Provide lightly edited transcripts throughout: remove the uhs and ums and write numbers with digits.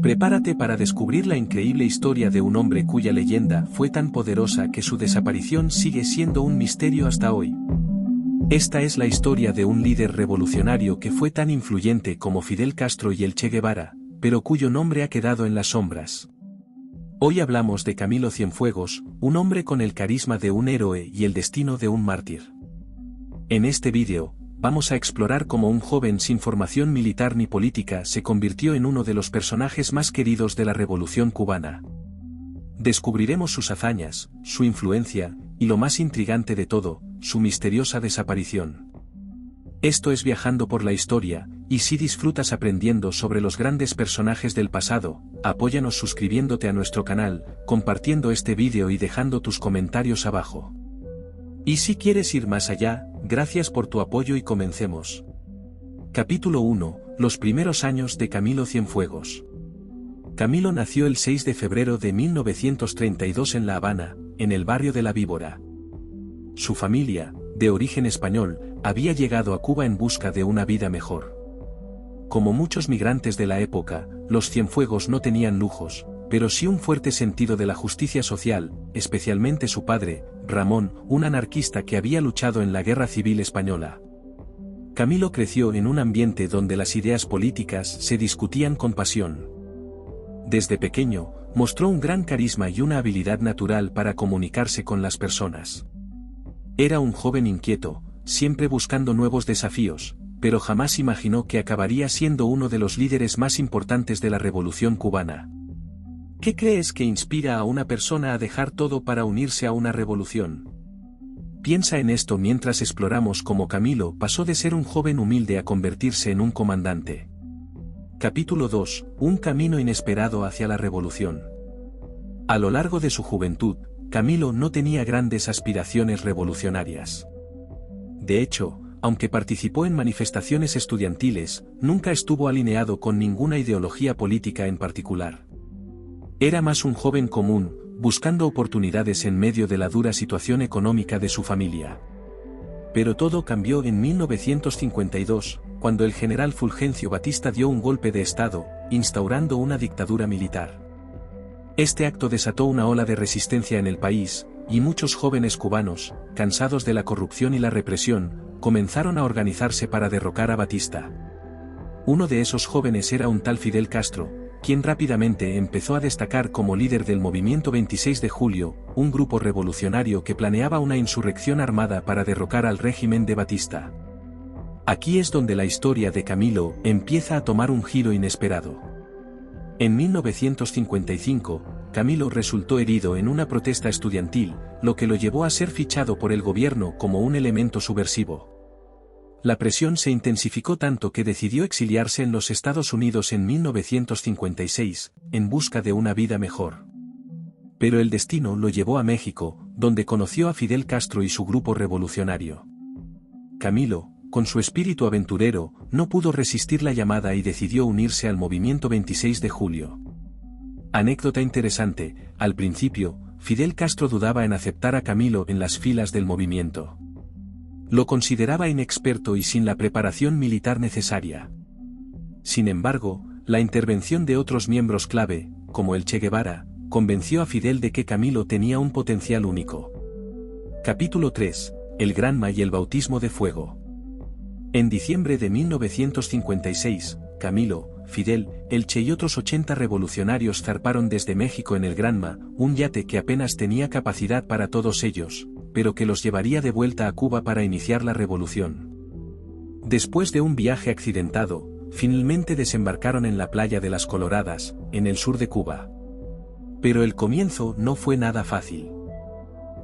Prepárate para descubrir la increíble historia de un hombre cuya leyenda fue tan poderosa que su desaparición sigue siendo un misterio hasta hoy. Esta es la historia de un líder revolucionario que fue tan influyente como Fidel Castro y el Che Guevara, pero cuyo nombre ha quedado en las sombras. Hoy hablamos de Camilo Cienfuegos, un hombre con el carisma de un héroe y el destino de un mártir. En este vídeo, vamos a explorar cómo un joven sin formación militar ni política se convirtió en uno de los personajes más queridos de la Revolución cubana. Descubriremos sus hazañas, su influencia, y lo más intrigante de todo, su misteriosa desaparición. Esto es Viajando por la Historia, y si disfrutas aprendiendo sobre los grandes personajes del pasado, apóyanos suscribiéndote a nuestro canal, compartiendo este vídeo y dejando tus comentarios abajo. Y si quieres ir más allá, gracias por tu apoyo y comencemos. Capítulo 1. Los primeros años de Camilo Cienfuegos. Camilo nació el 6 de febrero de 1932 en La Habana, en el barrio de La Víbora. Su familia, de origen español, había llegado a Cuba en busca de una vida mejor. Como muchos migrantes de la época, los Cienfuegos no tenían lujos, pero sí un fuerte sentido de la justicia social, especialmente su padre, Ramón, un anarquista que había luchado en la Guerra Civil Española. Camilo creció en un ambiente donde las ideas políticas se discutían con pasión. Desde pequeño, mostró un gran carisma y una habilidad natural para comunicarse con las personas. Era un joven inquieto, siempre buscando nuevos desafíos, pero jamás imaginó que acabaría siendo uno de los líderes más importantes de la Revolución cubana. ¿Qué crees que inspira a una persona a dejar todo para unirse a una revolución? Piensa en esto mientras exploramos cómo Camilo pasó de ser un joven humilde a convertirse en un comandante. Capítulo 2. Un camino inesperado hacia la revolución. A lo largo de su juventud, Camilo no tenía grandes aspiraciones revolucionarias. De hecho, aunque participó en manifestaciones estudiantiles, nunca estuvo alineado con ninguna ideología política en particular. Era más un joven común, buscando oportunidades en medio de la dura situación económica de su familia. Pero todo cambió en 1952, cuando el general Fulgencio Batista dio un golpe de Estado, instaurando una dictadura militar. Este acto desató una ola de resistencia en el país, y muchos jóvenes cubanos, cansados de la corrupción y la represión, comenzaron a organizarse para derrocar a Batista. Uno de esos jóvenes era un tal Fidel Castro, quien rápidamente empezó a destacar como líder del Movimiento 26 de Julio, un grupo revolucionario que planeaba una insurrección armada para derrocar al régimen de Batista. Aquí es donde la historia de Camilo empieza a tomar un giro inesperado. En 1955, Camilo resultó herido en una protesta estudiantil, lo que lo llevó a ser fichado por el gobierno como un elemento subversivo. La presión se intensificó tanto que decidió exiliarse en los Estados Unidos en 1956, en busca de una vida mejor. Pero el destino lo llevó a México, donde conoció a Fidel Castro y su grupo revolucionario. Camilo, con su espíritu aventurero, no pudo resistir la llamada y decidió unirse al Movimiento 26 de Julio. Anécdota interesante, al principio, Fidel Castro dudaba en aceptar a Camilo en las filas del movimiento. Lo consideraba inexperto y sin la preparación militar necesaria. Sin embargo, la intervención de otros miembros clave, como el Che Guevara, convenció a Fidel de que Camilo tenía un potencial único. Capítulo 3. El Granma y el bautismo de fuego. En diciembre de 1956, Camilo, Fidel, el Che y otros 80 revolucionarios zarparon desde México en el Granma, un yate que apenas tenía capacidad para todos ellos, pero que los llevaría de vuelta a Cuba para iniciar la revolución. Después de un viaje accidentado, finalmente desembarcaron en la playa de las Coloradas, en el sur de Cuba. Pero el comienzo no fue nada fácil.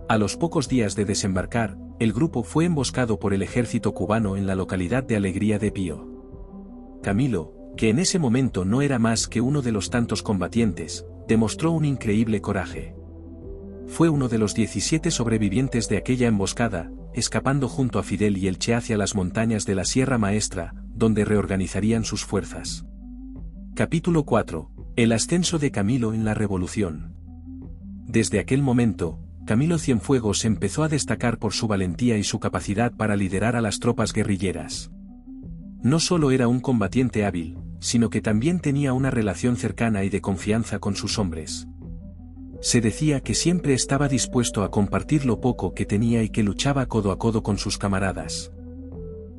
A los pocos días de desembarcar, el grupo fue emboscado por el ejército cubano en la localidad de Alegría de Pío. Camilo, que en ese momento no era más que uno de los tantos combatientes, demostró un increíble coraje. Fue uno de los 17 sobrevivientes de aquella emboscada, escapando junto a Fidel y el Che hacia las montañas de la Sierra Maestra, donde reorganizarían sus fuerzas. Capítulo 4. El ascenso de Camilo en la revolución. Desde aquel momento, Camilo Cienfuegos empezó a destacar por su valentía y su capacidad para liderar a las tropas guerrilleras. No solo era un combatiente hábil, sino que también tenía una relación cercana y de confianza con sus hombres. Se decía que siempre estaba dispuesto a compartir lo poco que tenía y que luchaba codo a codo con sus camaradas.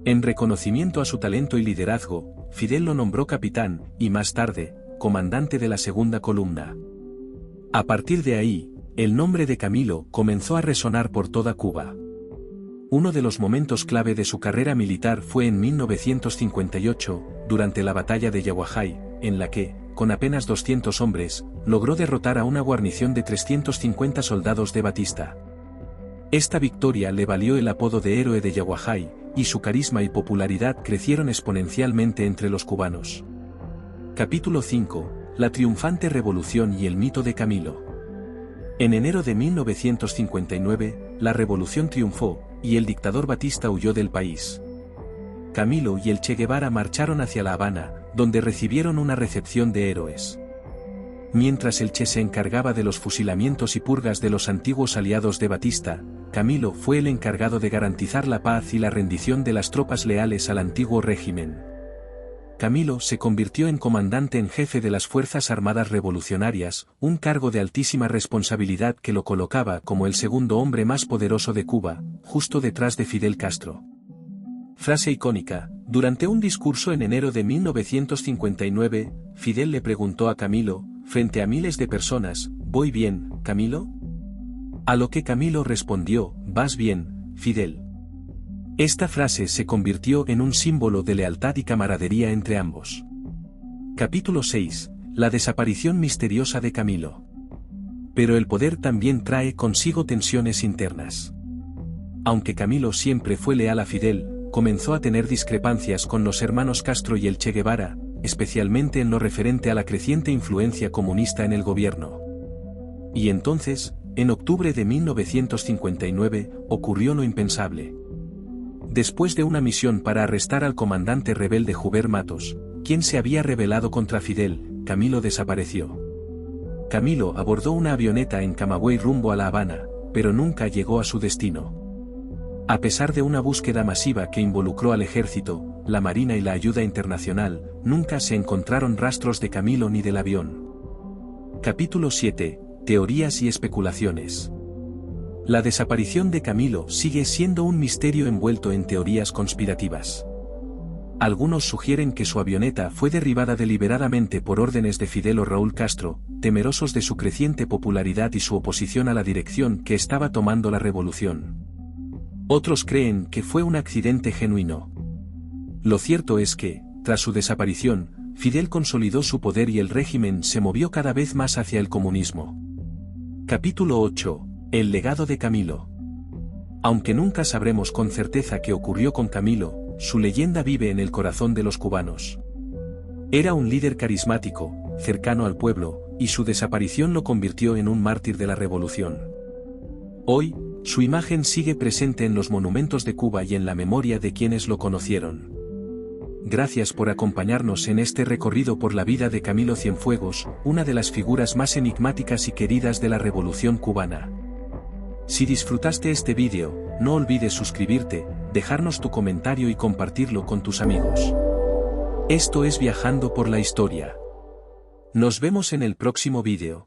En reconocimiento a su talento y liderazgo, Fidel lo nombró capitán, y más tarde, comandante de la segunda columna. A partir de ahí, el nombre de Camilo comenzó a resonar por toda Cuba. Uno de los momentos clave de su carrera militar fue en 1958, durante la batalla de Yaguajay, en la que, con apenas 200 hombres, logró derrotar a una guarnición de 350 soldados de Batista. Esta victoria le valió el apodo de héroe de Yaguajay, y su carisma y popularidad crecieron exponencialmente entre los cubanos. Capítulo 5. La triunfante revolución y el mito de Camilo. En enero de 1959, la revolución triunfó, y el dictador Batista huyó del país. Camilo y el Che Guevara marcharon hacia La Habana, donde recibieron una recepción de héroes. Mientras el Che se encargaba de los fusilamientos y purgas de los antiguos aliados de Batista, Camilo fue el encargado de garantizar la paz y la rendición de las tropas leales al antiguo régimen. Camilo se convirtió en comandante en jefe de las Fuerzas Armadas Revolucionarias, un cargo de altísima responsabilidad que lo colocaba como el segundo hombre más poderoso de Cuba, justo detrás de Fidel Castro. Frase icónica: durante un discurso en enero de 1959, Fidel le preguntó a Camilo, frente a miles de personas, ¿voy bien, Camilo? A lo que Camilo respondió, vas bien, Fidel. Esta frase se convirtió en un símbolo de lealtad y camaradería entre ambos. Capítulo 6. La desaparición misteriosa de Camilo. Pero el poder también trae consigo tensiones internas. Aunque Camilo siempre fue leal a Fidel, comenzó a tener discrepancias con los hermanos Castro y el Che Guevara, especialmente en lo referente a la creciente influencia comunista en el gobierno. Y entonces, en octubre de 1959, ocurrió lo impensable. Después de una misión para arrestar al comandante rebelde Juber Matos, quien se había rebelado contra Fidel, Camilo desapareció. Camilo abordó una avioneta en Camagüey rumbo a La Habana, pero nunca llegó a su destino. A pesar de una búsqueda masiva que involucró al ejército, la marina y la ayuda internacional, nunca se encontraron rastros de Camilo ni del avión. Capítulo 7. Teorías y especulaciones. La desaparición de Camilo sigue siendo un misterio envuelto en teorías conspirativas. Algunos sugieren que su avioneta fue derribada deliberadamente por órdenes de Fidel o Raúl Castro, temerosos de su creciente popularidad y su oposición a la dirección que estaba tomando la revolución. Otros creen que fue un accidente genuino. Lo cierto es que, tras su desaparición, Fidel consolidó su poder y el régimen se movió cada vez más hacia el comunismo. Capítulo 8. El legado de Camilo. Aunque nunca sabremos con certeza qué ocurrió con Camilo, su leyenda vive en el corazón de los cubanos. Era un líder carismático, cercano al pueblo, y su desaparición lo convirtió en un mártir de la revolución. Hoy, su imagen sigue presente en los monumentos de Cuba y en la memoria de quienes lo conocieron. Gracias por acompañarnos en este recorrido por la vida de Camilo Cienfuegos, una de las figuras más enigmáticas y queridas de la Revolución cubana. Si disfrutaste este vídeo, no olvides suscribirte, dejarnos tu comentario y compartirlo con tus amigos. Esto es Viajando por la Historia. Nos vemos en el próximo vídeo.